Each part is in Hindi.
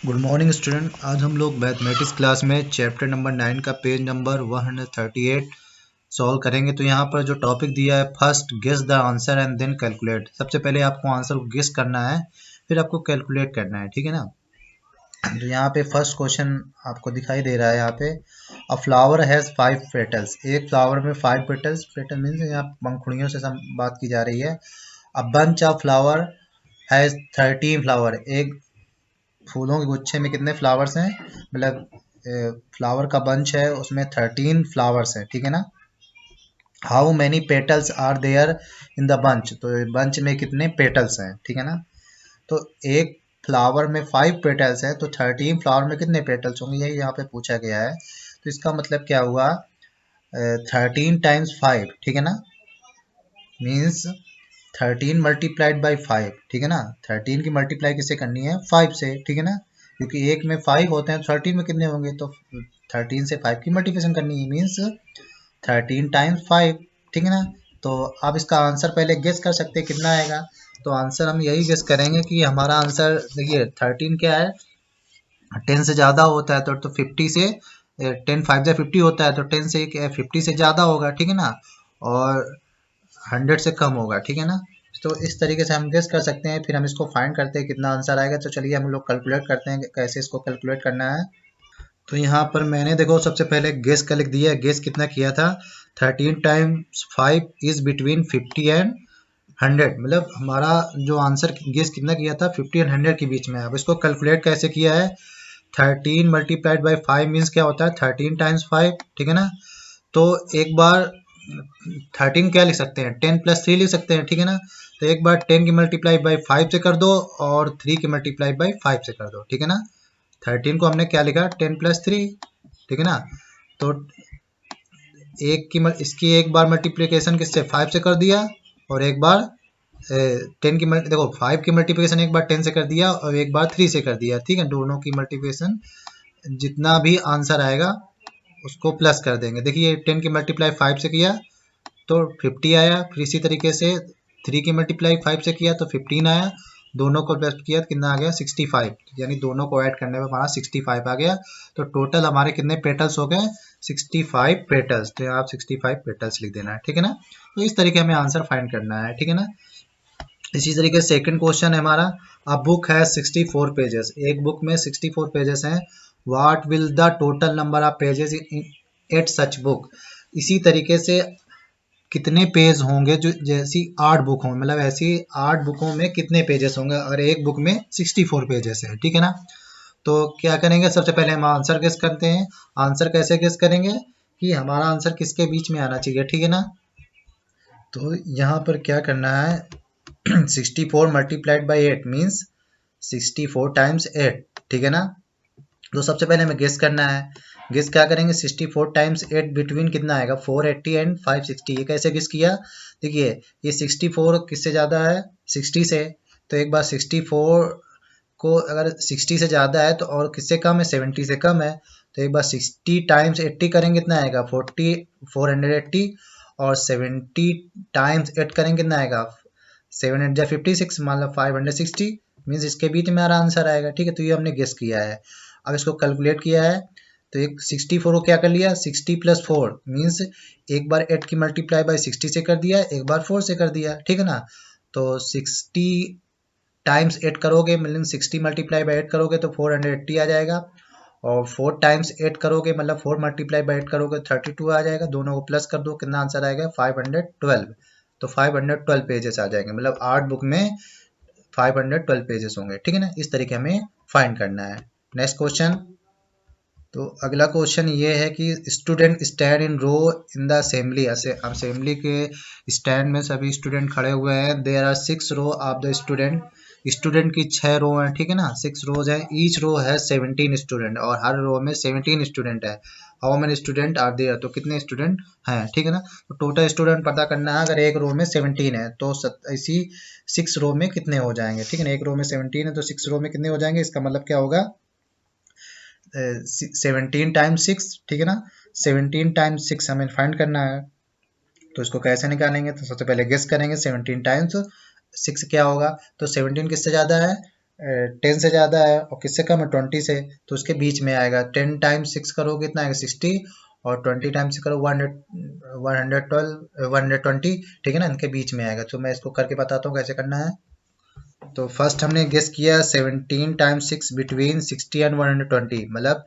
Good morning student. आज हम लोग मैथमेटिक्स क्लास में चैप्टर नंबर 9 का पेज नंबर 138 सॉल्व करेंगे। तो यहाँ पर जो टॉपिक दिया है, first guess the answer and then calculate. सबसे पहले आपको आंसर को गेस करना है, फिर आपको कैलकुलेट करना है, ठीक है ना। तो यहाँ पे फर्स्ट क्वेश्चन आपको दिखाई दे रहा है। यहाँ पे अ फ्लावर हैज़ 5 पेटल्स। एक फ्लावर में 5 पेटल्स, पेटल मीन्स यहाँ पंखुड़ियों से बात की जा रही है। A bunch of flower has 13 flower. एक फूलों के गुच्छे में कितने फ्लावर्स हैं, मतलब फ्लावर का बंच है, उसमें 13 फ्लावर्स हैं, ठीक है ना। How many petals are there in the bunch. तो बंच में कितने पेटल्स हैं, ठीक है ना। तो एक फ्लावर में 5 पेटल्स हैं, तो 13 फ्लावर में कितने पेटल्स होंगे, यही यहाँ पे पूछा गया है। तो इसका मतलब क्या हुआ, 13 टाइम्स 5, ठीक है ना, मीन्स 13 मल्टीप्लाइड बाई 5, ठीक है ना। 13 की मल्टीप्लाई किससे करनी है, 5 से, ठीक है ना, क्योंकि एक में 5 होते हैं, 13 में कितने होंगे, तो 13 से 5 की मल्टीप्लिकेशन करनी है, मीन्स 13 टाइम्स 5, ठीक है ना। तो आप इसका आंसर पहले गेस कर सकते हैं कितना आएगा। तो आंसर हम यही गेस करेंगे कि हमारा आंसर, देखिए 13 क्या है, 10 से ज़्यादा होता है तो 50 से 10 5 से 50 होता है, तो 10 से 50 से ज़्यादा होगा, ठीक है ना, और 100 से कम होगा, ठीक है ना। तो इस तरीके से हम गेस कर सकते हैं, फिर हम इसको फाइंड करते हैं कितना आंसर आएगा। तो चलिए हम लोग कैलकुलेट करते हैं कि कैसे इसको कैलकुलेट करना है। तो यहाँ पर मैंने देखो सबसे पहले गेस का लिख दिया है। गेस कितना किया था, 13 टाइम्स 5 इज बिटवीन 50 एंड 100, मतलब हमारा जो आंसर गेस कितना किया था, 50 एंड 100 के बीच में। अब इसको कैलकुलेट कैसे किया है, 13 मल्टीप्लाइड बाई 5 मीन्स क्या होता है, 13 टाइम्स 5, ठीक है ना। तो एक बार 13 क्या लिख सकते हैं, 10 प्लस 3 लिख सकते हैं, ठीक है ना। तो एक बार 10 की मल्टीप्लाई बाई 5 से कर दो और 3 की मल्टीप्लाई बाई 5 से कर दो, ठीक है ना। 13 को हमने क्या लिखा, 10 प्लस 3, ठीक है ना। तो इसकी एक बार मल्टीप्लिकेशन किससे, 5 से कर दिया, और एक बार 10 की देखो 5 की मल्टीप्लिकेशन एक बार 10 से कर दिया और एक बार 3 से कर दिया, ठीक है। दोनों की मल्टीप्लिकेशन जितना भी आंसर आएगा उसको प्लस कर देंगे। देखिए 10 की मल्टीप्लाई 5 से किया तो 50 आया, फिर इसी तरीके से 3 की मल्टीप्लाई 5 से किया तो 15 आया, दोनों को प्लस किया तो कितना आ गया, 65, यानी दोनों को ऐड करने में हमारा 65 आ गया। तो टोटल हमारे कितने पेटल्स हो गए, 65 पेटल्स। तो आप 65 पेटल्स लिख देना है, ठीक है ना। तो इस तरीके हमें आंसर फाइंड करना है, ठीक है ना। इसी तरीके से सेकंड क्वेश्चन है हमारा, अ बुक है 64 पेजेस। एक बुक में 64 पेजेस हैं, what will the total number of pages in at such book. इसी तरीके से कितने पेज होंगे, जो जैसी 8 बुक हों, मतलब ऐसी 8 बुकों में कितने पेजेस होंगे अगर एक बुक में 64 पेजेस है, ठीक है ना। तो क्या करेंगे, सबसे पहले हम आंसर गेस करते हैं। आंसर कैसे गेस करेंगे कि हमारा आंसर किसके बीच में आना चाहिए, ठीक है ना। तो यहाँ पर क्या करना है, 64 मल्टीप्लाइड बाई 8 मीन्स 64 टाइम्स 8, ठीक है ना। तो सबसे पहले हमें गेस करना है। गेस क्या करेंगे, 64 टाइम्स 8 बिटवीन कितना आएगा, 480 एंड 560। ये कैसे गेस किया, देखिए ये 64 किससे ज़्यादा है, 60 से। तो एक बार 64 को अगर 60 से ज़्यादा है तो और किससे कम है, 70 से कम है। तो एक बार 60 टाइम्स 80 करेंगे कितना आएगा, 480, और 70 टाइम्स 8 करेंगे कितना आएगा, 7 8 जा 56, मतलब 560, मीन्स इसके बीच में हमारा आंसर आएगा, ठीक है। तो ये हमने गेस किया है। अब इसको कैलकुलेट किया है, तो एक 64 को क्या कर लिया, 60 प्लस 4 मीन्स एक बार 8 की मल्टीप्लाई बाई 60 से कर दिया, एक बार 4 से कर दिया, ठीक है ना। तो 60 टाइम्स 8 करोगे, मतलब 60 मल्टीप्लाई बाई 8 करोगे तो 480 आ जाएगा, और 4 टाइम्स 8 करोगे मतलब 4 मल्टीप्लाई बाई 8 करोगे 32 आ जाएगा। दोनों को प्लस कर दो, कितना आंसर आएगा, 512। तो 512 पेजेस आ जाएंगे, मतलब 8 बुक में 512 पेजेस होंगे, ठीक है ना। इस तरीके हमें फाइंड करना है। Next question. तो अगला क्वेश्चन ये है कि student stand in row in the assembly. Assembly के स्टैंड में सभी स्टूडेंट खड़े हुए हैं। There are 6 row of the student. Student की 6 रो हैं, ठीक है ना, 6 रोज हैं। ईच रो है 17 स्टूडेंट, और हर रो में 17 स्टूडेंट है। How many student are there, तो कितने स्टूडेंट हैं, ठीक है ना। तो टोटल स्टूडेंट पता करना है। अगर एक रो में 17 है तो इसी 6 रो में कितने हो जाएंगे, ठीक है ना। एक रो में 17 है तो 6 रो में कितने हो जाएंगे, इसका मतलब क्या होगा, 17 टाइम्स 6, ठीक है ना। 17 टाइम्स 6 हमें फाइंड करना है। तो इसको कैसे निकालेंगे, तो सबसे पहले गेस करेंगे 17 टाइम्स 6 क्या होगा। तो 17 किससे ज़्यादा है, 10 से ज़्यादा है और किससे कम है 20 से, तो उसके बीच में आएगा। 10 टाइम्स 6 करो कितना आएगा 60, और 20 टाइम्स करो 112 120, ठीक है ना, इनके बीच में आएगा। तो मैं इसको करके बताता हूँ कैसे करना है। तो फर्स्ट हमने गेस किया 17 टाइम्स 6 बिटवीन 60 एंड 120, मतलब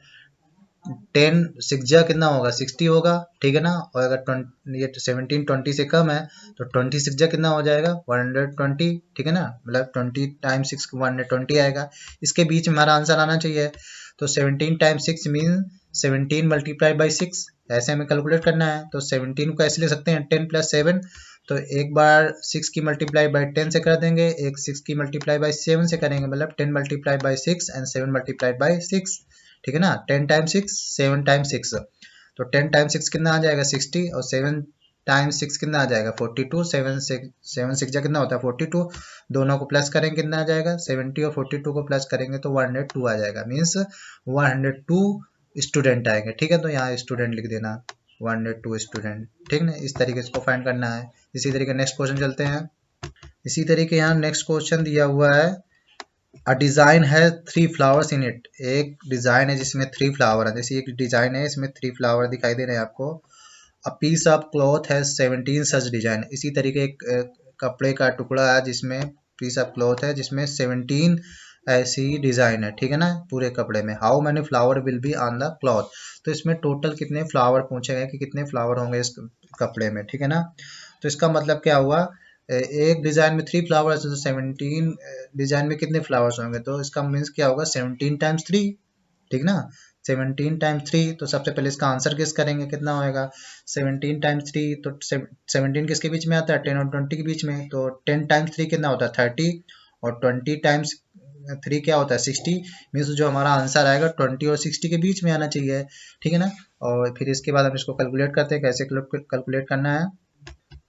10 सिक्स कितना होगा 60 होगा, ठीक है ना। और अगर 20 ये 17 20 से कम है तो 20 सिक्स कितना हो जाएगा 120, ठीक है ना, मतलब 20 टाइम्स 6 120 आएगा। इसके बीच में हमारा आंसर आना चाहिए। तो 17 टाइम्स 6 मीन 17 मल्टीप्लाई बाई 6, ऐसे हमें कैलकुलेट करना है। तो 17 को ऐसे ले सकते हैं 10 प्लस 7, तो एक बार 6 की मल्टीप्लाई बाई 10 से कर देंगे, एक 6 की मल्टीप्लाई बाई 7 से करेंगे, मतलब 10 multiply by 6 and 7 multiply by 6, ठीक है ना। 10 टाइम्स 6 7 टाइम्स 6, तो 10 टाइम्स 6 कितना आ जाएगा 60, और 7 टाइम्स 6 कितना आ जाएगा 42, 7 6 जा कितना होता है 42, दोनों को प्लस करेंगे कितना आ जाएगा 70, और 42 को प्लस करेंगे तो 102 आ जाएगा, मीन्स 102 स्टूडेंट आएंगे, ठीक है। तो यहाँ स्टूडेंट लिख देना 102 स्टूडेंट, ठीक है। इस तरीके से इसको फाइंड करना है। इसी तरीके नेक्स्ट क्वेश्चन चलते हैं। इसी तरीके यहाँ नेक्स्ट क्वेश्चन दिया हुआ है, अ डिजाइन है 3 फ्लावर्स इन इट, एक डिजाइन है जिसमें 3 फ्लावर है। जैसे एक डिजाइन है इसमें 3 फ्लावर दिखाई दे रहे हैं आपको। अ पीस ऑफ क्लॉथ है 17 सच डिजाइन, इसी तरीके एक कपड़े का टुकड़ा है जिसमें पीस ऑफ क्लॉथ है जिसमें 17 ऐसी डिजाइन है, ठीक है ना, पूरे कपड़े में। How many flower will be on the cloth, तो इसमें टोटल कितने फ्लावर पूछे गए कि कितने फ्लावर होंगे इस कपड़े में, ठीक है ना। तो इसका मतलब क्या हुआ, एक डिजाइन में 3 फ्लावर्स है तो 17 डिजाइन में कितने फ्लावर्स होंगे, तो इसका मीन्स क्या होगा 17 टाइम्स 3, ठीक ना। 17 टाइम्स 3, तो सबसे पहले इसका आंसर गेस करेंगे कितना होएगा 17 टाइम्स 3, तो 17 किसके बीच में आता है 10 और 20 के बीच में, तो 10 टाइम्स 3 कितना होता है 30, और 20 टाइम्स 3 क्या होता है 60, मीन्स जो हमारा आंसर आएगा 20 और 60 के बीच में आना चाहिए, ठीक है ना। और फिर इसके बाद हम इसको कैलकुलेट करते हैं, कैसे कैलकुलेट करना है।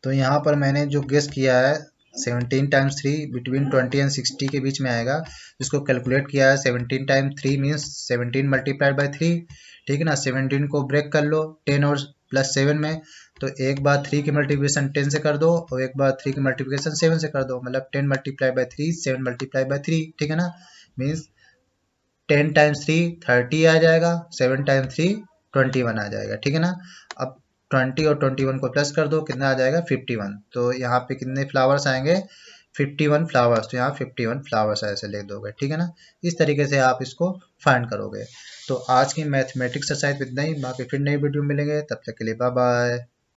तो यहाँ पर मैंने जो गेस किया है 17 टाइम्स 3 बिटवीन 20 एंड 60 के बीच में आएगा, जिसको कैलकुलेट किया है 17 टाइम्स 3 मीन्स 17 मल्टीप्लाइड बाई 3, ठीक है ना। 17 को ब्रेक कर लो 10 और प्लस 7 में, तो एक बार 3 की मल्टीप्लिकेशन 10 से कर दो और एक बार 3 की मल्टीप्लिकेशन 7 से कर दो, मतलब 10 मल्टीप्लाई बाई 3 7 मल्टीप्लाई बाई 3, ठीक है ना। मीन्स 10 टाइम्स 3 30 आ जाएगा, 7 टाइम्स 3 21 आ जाएगा, ठीक है ना। अब 20 और 21 को प्लस कर दो कितना आ जाएगा 51, तो यहाँ पे कितने फ्लावर्स आएंगे 51 फ्लावर्स, तो यहाँ 51 फ्लावर्स ऐसे लिख दोगे, ठीक है ना। इस तरीके से आप इसको फाइंड करोगे। तो आज की मैथमेटिक्स एक्सरसाइज इतना ही, बाकी फिर नई वीडियो मिलेंगे, तब तक के लिए बाय बाय।